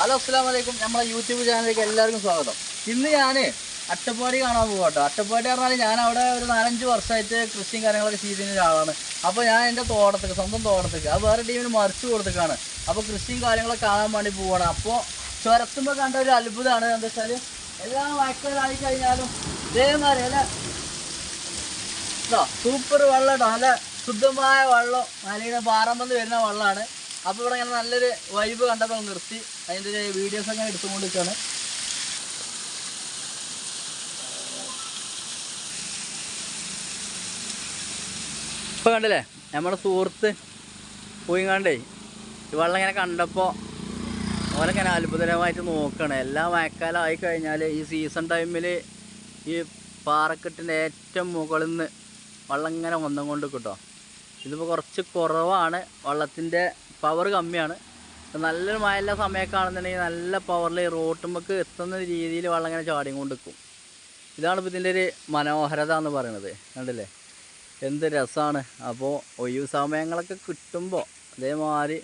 Hello അസ്സലാമു അലൈക്കും. നമ്മുടെ യൂട്യൂബ് ചാനലിലേക്ക് എല്ലാവർക്കും സ്വാഗതം. ഇന്ന് ഞാൻ അട്ടപ്പാടി കാണാൻ പോകട്ടോ. അട്ടപ്പാടി പറഞ്ഞാൽ ഞാൻ അവിടെ ഒരു 4-5 വർഷമായിട്ട് കൃഷിയും കാര്യങ്ങളൊക്കെ ചെയ്തിരുന്ന ഒരാളാണ്. അപ്പോൾ ഞാൻ എൻ്റെ തോട്ടത്തേക്ക്, സ്വന്തം തോട്ടത്തേക്ക്, അത് വേറെ ടീമിന് മറിച്ച് കൊടുത്തേക്കാണ്. അപ്പോൾ കൃഷിയും കാര്യങ്ങളൊക്കെ കാണാൻ വേണ്ടി പോവാണ്. അപ്പോൾ ചുരത്തുമ്പോൾ കണ്ട ഒരു അത്ഭുതമാണ്. എന്താ വെച്ചാൽ എല്ലാം വയക്കലായി കഴിഞ്ഞാലും ഇതേമാതിരി അല്ല സൂപ്പർ വെള്ളം കേട്ടോ. നല്ല ശുദ്ധമായ വെള്ളം, മലയുടെ പാറമ്പന്ന് വരുന്ന വെള്ളമാണ്. അപ്പോൾ ഇവിടെ ഇങ്ങനെ നല്ലൊരു വൈബ് കണ്ടപ്പോൾ നിർത്തി അതിൻ്റെ ഒരു വീഡിയോസ് അങ്ങനെ എടുത്തുകൊണ്ടിരിക്കുകയാണ്. ഇപ്പോൾ കണ്ടില്ലേ നമ്മുടെ സുഹൃത്ത് പോയി കണ്ടേ ഈ വെള്ളം ഇങ്ങനെ കണ്ടപ്പോൾ ഓരങ്ങനെ അത്ഭുതകരമായിട്ട് നോക്കുകയാണ്. എല്ലാം മഴക്കാലം ആയിക്കഴിഞ്ഞാൽ ഈ സീസൺ ടൈമിൽ ഈ പാറക്കെട്ടിൻ്റെ ഏറ്റവും മുകളിൽ നിന്ന് വെള്ളം ഇങ്ങനെ വന്നുകൊണ്ട് കിട്ടോ. ഇതിപ്പോൾ കുറച്ച് കുറവാണ്, വെള്ളത്തിൻ്റെ പവർ കമ്മിയാണ്. നല്ലൊരു മഴയുള്ള സമയമൊക്കെ ആണെന്നുണ്ടെങ്കിൽ നല്ല പവറിൽ റോട്ടുമ്മക്ക് എത്തുന്ന രീതിയിൽ വെള്ളം ഇങ്ങനെ ചാടിക്കൊണ്ട് നിൽക്കും. ഇതാണ് ഇപ്പോൾ ഇതിൻ്റെ ഒരു മനോഹരത എന്ന് പറയുന്നത്. കണ്ടില്ലേ എന്ത് രസമാണ്. അപ്പോൾ ഒഴിവ് സമയങ്ങളൊക്കെ കിട്ടുമ്പോൾ അതേമാതിരി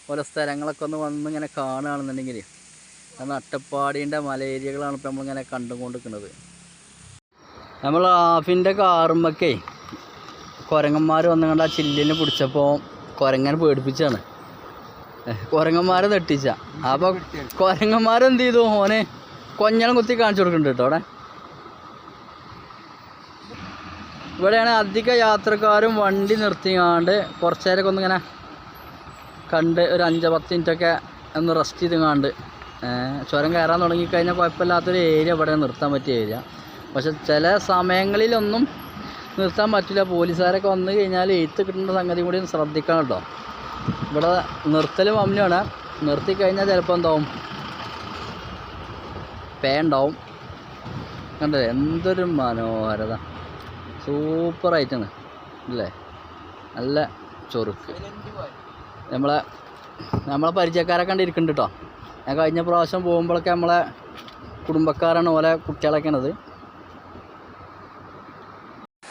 ഓരോ സ്ഥലങ്ങളൊക്കെ ഒന്ന് വന്ന് ഇങ്ങനെ കാണുകയാണെന്നുണ്ടെങ്കിൽ അത് അട്ടപ്പാടിൻ്റെ മല ഏരിയകളാണ് ഇപ്പോൾ നമ്മളിങ്ങനെ കണ്ടുകൊണ്ടിരിക്കുന്നത്. നമ്മൾ ആഫിൻ്റെ കാറുമ്പൊക്കെ കുരങ്ങന്മാർ വന്നുകൊണ്ട് ആ ചില്ലിനെ പിടിച്ചപ്പോൾ കുരങ്ങനെ പേടിപ്പിച്ചാണ്, കുരങ്ങന്മാരെ നെട്ടിച്ച. അപ്പോൾ കുരങ്ങന്മാരെന്ത് ചെയ്തു, ഓനെ കൊഞ്ഞളം കുത്തി കാണിച്ചു കൊടുക്കുന്നുണ്ട് കേട്ടോ. ഇവിടെയാണ് അധിക യാത്രക്കാരും വണ്ടി നിർത്തിക്കാണ്ട് കുറച്ച് നേരമൊക്കെ ഒന്നിങ്ങനെ കണ്ട് ഒരു 5-10 മിനിറ്റൊക്കെ ഒന്ന് റെസ്റ്റ് ചെയ്ത് കാണ്ട് ചുരം കയറാൻ തുടങ്ങിക്കഴിഞ്ഞാൽ കുഴപ്പമില്ലാത്തൊരു ഏരിയ ഇവിടെ നിർത്താൻ പറ്റിയ ഏരിയ. പക്ഷെ ചില സമയങ്ങളിലൊന്നും നിർത്താൻ പറ്റില്ല. പോലീസുകാരൊക്കെ വന്നു കഴിഞ്ഞാൽ എഴുത്ത് കിട്ടുന്ന സംഗതി കൂടി ശ്രദ്ധിക്കണം കേട്ടോ. ഇവിടെ നിർത്തലും അമ്മിയാണ്. നിർത്തിക്കഴിഞ്ഞാൽ ചിലപ്പോൾ എന്താവും, പേ ഉണ്ടാവും. കണ്ടേ എന്തൊരു മനോഹരത, സൂപ്പറായിട്ടാണ് അല്ലേ. നല്ല ചൊറുക്ക്. നമ്മളെ പരിചയക്കാരൊക്കെ കണ്ടിരിക്കുന്നുണ്ട് കേട്ടോ. ഞാൻ കഴിഞ്ഞ പ്രാവശ്യം പോകുമ്പോഴൊക്കെ നമ്മളെ കുടുംബക്കാരാണ്, ഓലെ കുട്ടികളൊക്കെയാണത്.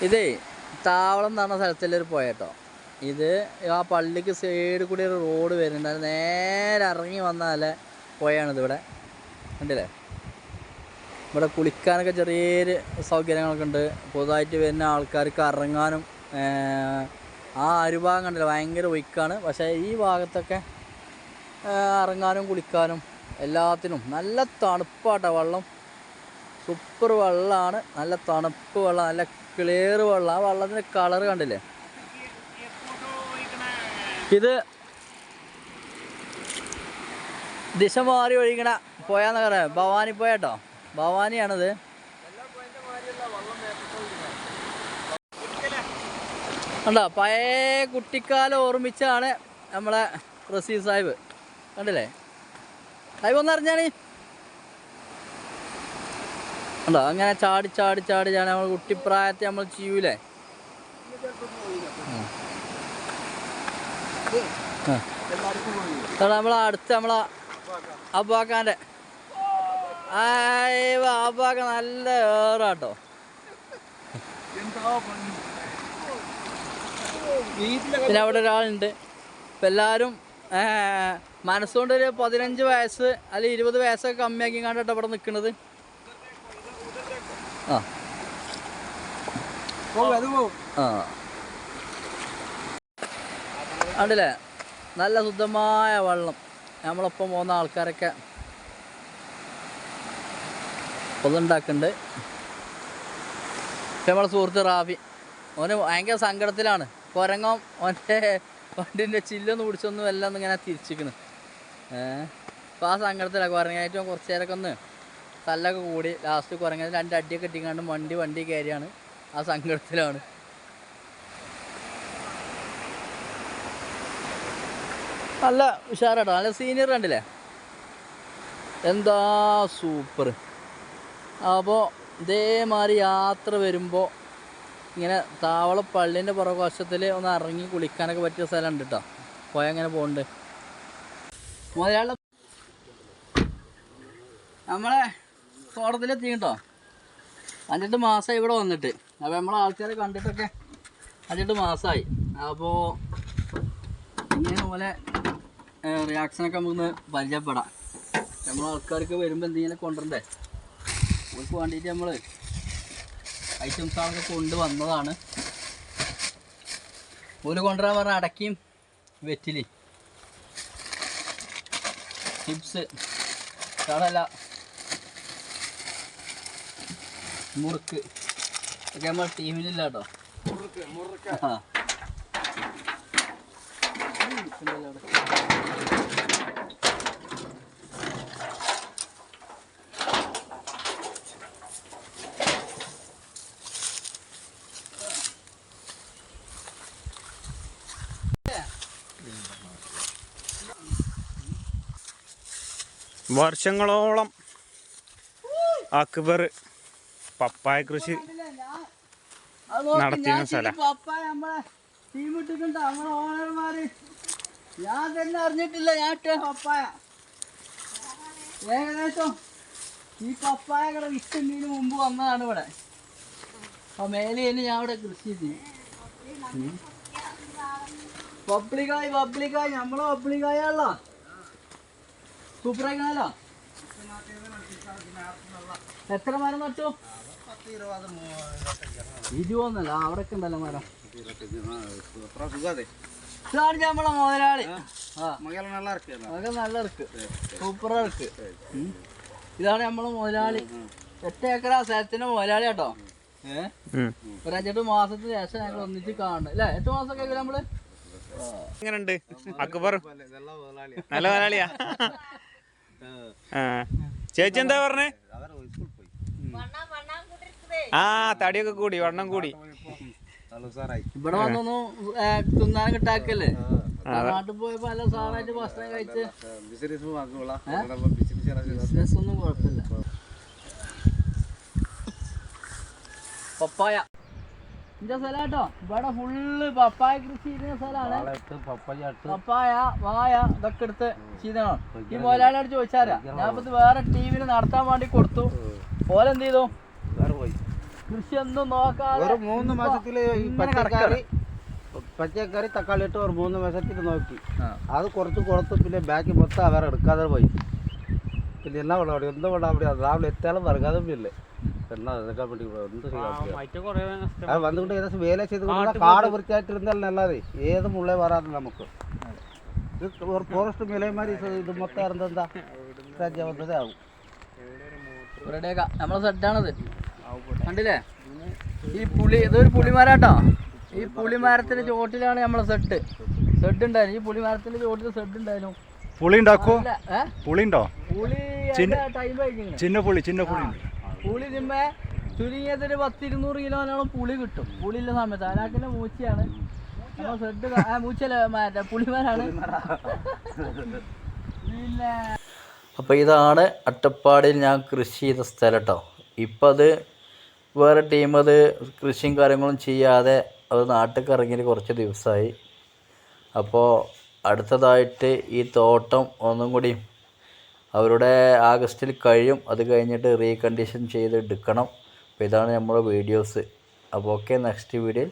ഇതേ താവളം എന്ന് പറഞ്ഞ സ്ഥലത്തുള്ളൊരു പുഴ കേട്ടോ. ഇത് ആ പള്ളിക്ക് സൈഡിൽ കൂടി ഒരു റോഡ് വരുന്നുണ്ട്. അത് നേരെ ഇറങ്ങി വന്നാലേ പുഴയാണിത്. ഇവിടെ കണ്ടില്ലേ, ഇവിടെ കുളിക്കാനൊക്കെ ചെറിയൊരു സൗകര്യങ്ങളൊക്കെ ഉണ്ട്. പുതുതായിട്ട് വരുന്ന ആൾക്കാർക്ക് ഇറങ്ങാനും. ആ അരുഭാഗം കണ്ടില്ല, ഭയങ്കര ഒഴുക്കാണ്. പക്ഷേ ഈ ഭാഗത്തൊക്കെ ഇറങ്ങാനും കുളിക്കാനും എല്ലാത്തിനും നല്ല തണുപ്പാട്ടോ. വെള്ളം സൂപ്പർ വെള്ളമാണ്, നല്ല തണുപ്പ് വെള്ളം, നല്ല ക്ലിയർ വെള്ളം. ആ വെള്ളത്തിൻ്റെ കളർ കണ്ടില്ലേ. ഇത് ദിശ മാറി ഒഴുകണ പോയാന്ന് പറയാം, ഭവാനി പോയ കേട്ടോ. ഭവാനിയാണിത്. കണ്ടോ, പഴയ കുട്ടിക്കാലം ഓർമ്മിച്ചാണ് നമ്മളെ റസീ സാഹിബ്. കണ്ടില്ലേ, സാഹിബ് ഒന്ന് അറിഞ്ഞാണ്. കണ്ടോ അങ്ങനെ ചാടി ചാടി ചാടി ചാടി നമ്മൾ കുട്ടിപ്രായത്തെ നമ്മൾ ചെയ്യൂലേ. നമ്മളെ അടുത്ത് നമ്മളെ അബ്ബാക്കാൻ്റെ അബ്ബാക്ക നല്ല ഏറാട്ടോ. പിന്നെ അവിടെ ഒരാളുണ്ട്. ഇപ്പം എല്ലാവരും മനസ്സുകൊണ്ട് ഒരു 15 വയസ്സ് അല്ലെങ്കിൽ 20 വയസ്സൊക്കെ കമ്മിയാക്കി കണ്ടിട്ടോ ഇവിടെ നിൽക്കുന്നത്. ആ കണ്ടില്ലേ, നല്ല ശുദ്ധമായ വെള്ളം. നമ്മളൊപ്പം പോകുന്ന ആൾക്കാരൊക്കെ പൊതുണ്ടാക്കുന്നുണ്ട്. ഇപ്പം നമ്മളെ സുഹൃത്ത് റാഫി, ഓന് ഭയങ്കര സങ്കടത്തിലാണ്. കുരങ്ങം ഓൻ്റെ വണ്ടിൻ്റെ ചില്ലൊന്ന് പിടിച്ചൊന്നും എല്ലാം ഒന്ന് ഇങ്ങനെ തിരിച്ചിരിക്കുന്നു. അപ്പോൾ ആ സങ്കടത്തിലാണ്. കുരങ്ങായിട്ടും കുറച്ച് നേരമൊക്കെ ഒന്ന് തല്ലൊക്കെ കൂടി ലാസ്റ്റ് കുരങ്ങനെ 2 അടിയൊക്കെ ഇട്ടിക്കാണ്ട് വണ്ടി കയറിയാണ്. ആ സങ്കടത്തിലാണ്. നല്ല ഉഷാറാട്ടോ, നല്ല സീനിയർ കണ്ടില്ലേ, എന്താ സൂപ്പർ. അപ്പോൾ ഇതേമാതിരി യാത്ര വരുമ്പോൾ ഇങ്ങനെ താവളം പള്ളീൻ്റെ പുറകുവശത്തിൽ ഒന്ന് ഇറങ്ങി കുളിക്കാനൊക്കെ പറ്റിയ സ്ഥലമുണ്ട് കേട്ടോ. പോയ അങ്ങനെ പോകുന്നുണ്ട്. മുതലാളി നമ്മളെ തോട്ടത്തിലെത്തി കേട്ടോ. 5-8 മാസമായി ഇവിടെ വന്നിട്ട്. അപ്പോൾ നമ്മളെ ആൾക്കാരെ കണ്ടിട്ടൊക്കെ 5-8 മാസമായി. അപ്പോൾ ഇങ്ങനെ പോലെ റിയാക്ഷനൊക്കെ നമുക്കൊന്ന് പരിചയപ്പെടാം. നമ്മൾ ആൾക്കാർക്ക് വരുമ്പോൾ എന്തെങ്കിലും കൊണ്ടുവരണ്ടേ. അവർക്ക് വേണ്ടിയിട്ട് നമ്മൾ ഐറ്റംസാളൊക്കെ കൊണ്ടുവന്നതാണ്. ഓല് കൊണ്ടുവരാൻ പറഞ്ഞ അടക്കയും വെറ്റിലി ചിപ്സ് കളല്ല മുറുക്ക് ഒക്കെ നമ്മൾ ടീമിലില്ല കേട്ടോ. ആ വർഷങ്ങളോളം അക്ബർ പപ്പായ കൃഷി നടത്തിയിരുന്ന സ്ഥലം. ഞാൻ തന്നെ അറിഞ്ഞിട്ടില്ല. ഞാൻ ഇട്ട പപ്പായ ഏകദേശം ഈ പപ്പായ ഇവിടെ വിറ്റുന്നതിന് മുമ്പ് വന്നതാണ് ഇവിടെ. അപ്പൊ മേലെ ഞാൻ ഇവിടെ കൃഷി ചെയ്തിന്. പബ്ലിക്കായി നമ്മളെ പബ്ലിക്കായല്ലോ സൂപ്പറായിക്കാണല്ലോ. എത്ര മരം നട്ടു? 20 അവിടെ ഒക്കെ ഉണ്ടല്ലോ മരം. ഇതാണ് നമ്മളെ മുതലാളി. അതൊക്കെ നല്ല ഇറക്ക്, സൂപ്പറാ ഇറക്ക്. ഇതാണ് നമ്മളെ മുതലാളി. 8 ഏക്കർ സ്ഥലത്തിന്റെ മുതലാളി കേട്ടോ. ഒരു 5-8 മാസത്തിന് ശേഷം ഞങ്ങൾ ഒന്നിച്ച് കാണണം അല്ലേ? 8 മാസം കഴിയില്ല നമ്മള്. എങ്ങനെയുണ്ട് അക്ബർ? നല്ല മുതലാളിയാ. ചേച്ചി എന്താ പറഞ്ഞേ? ആ തടിയൊക്കെ കൂടി, വണ്ണം കൂടി. ഇവിടെ വന്നൊന്നും തിന്നാൻ കിട്ടാക്കല്ലേ. നാട്ടിൽ പോയപ്പോ നല്ല സാറായിട്ട് ഭക്ഷണം കഴിച്ച് ബിസിനസ് ഒന്നും കുഴപ്പമില്ല. പപ്പായ എന്റെ സ്ഥലം കേട്ടോ. ഇവിടെ ഫുള്ള് പപ്പായ കൃഷി ചെയ്യുന്ന സ്ഥലമാണ്. പപ്പായ വായ ഇതൊക്കെ എടുത്ത് ചെയ്തതാണ്. ഈ മുതലാളിയോട് ചോദിച്ചാരാ. ഞാനിപ്പോ വേറെ ടീമിന് നടത്താൻ വേണ്ടി കൊടുത്തു. ഓല എന്ത് ചെയ്തു? കൃഷി ഒന്നും നോക്കാതെ 3 മാസത്തില് പച്ചക്കറി തക്കാളി ഇട്ട് 3 മാസത്തിൽ നോക്കി. അത് കുറച്ച് കൊടുത്തു. പിന്നെ ബാക്കി മൊത്തം അവരെ എടുക്കാതെ പോയി. പിന്നെ എന്നാ വെള്ളം എന്താ വെള്ളം അവിടെ രാവിലെ എത്താലും വർഗാതെ ഇല്ലേ എന്നാ എടുക്കാൻ വേണ്ടി എന്ത് ചെയ്യാം. അത് വന്നുകൊണ്ട് ഏകദേശം വേല ചെയ്ത് കാട് വൃത്തിയായിട്ടിരുന്നാലും നല്ലതേ. ഏത് മുള്ളേ വരാതെ നമുക്ക് ഇത് ഫോറസ്റ്റ് മേലമാരി ഇത് മൊത്തം എന്താ രാജ്യാവസ്ഥയാകും. നമ്മളെ സെറ്റാണത് കണ്ടില്ലേ? ഈ പുളി ഇതൊരു പുളിമരാട്ടോ. ഈ പുളിമരത്തിന്റെ ചോട്ടിലാണ് നമ്മളെ സെഡ് ഉണ്ടായിരുന്നു. ഈ പുളിമരത്തിന്റെ ചോട്ടിൽ സെഡ് ഉണ്ടായിരുന്നു. പുളി ഉണ്ടാക്കോ? പുളി ഉണ്ടോ? പുളി ടൈം കഴിഞ്ഞു. പുളി നിമ്മ ചുരുങ്ങിയതൊരു 10-200 കിലോനോളം പുളി കിട്ടും. പുളിയുള്ള സമയത്ത് അതിനാക്കിന്റെ മൂച്ചയാണ് നമ്മൾ സെഡ്. മൂച്ചല്ല പുളിമരാണ്. പിന്നെ അപ്പോൾ ഇതാണ് അട്ടപ്പാടിയിൽ ഞാൻ കൃഷി ചെയ്ത സ്ഥലം കേട്ടോ. ഇപ്പം അത് വേറെ ടീം അത് കൃഷിയും കാര്യങ്ങളും ചെയ്യാതെ അത് നാട്ടിൽ ഇറങ്ങിയിട്ട് കുറച്ച് ദിവസമായി. അപ്പോൾ അടുത്തതായിട്ട് ഈ തോട്ടം ഒന്നും കൂടി അവരുടെ ആഗസ്റ്റിൽ കഴിയും. അത് കഴിഞ്ഞിട്ട് റീകണ്ടീഷൻ ചെയ്ത് എടുക്കണം. അപ്പോൾ ഇതാണ് നമ്മുടെ വീഡിയോസ്. അപ്പോൾ ഓക്കെ, നെക്സ്റ്റ് വീഡിയോയിൽ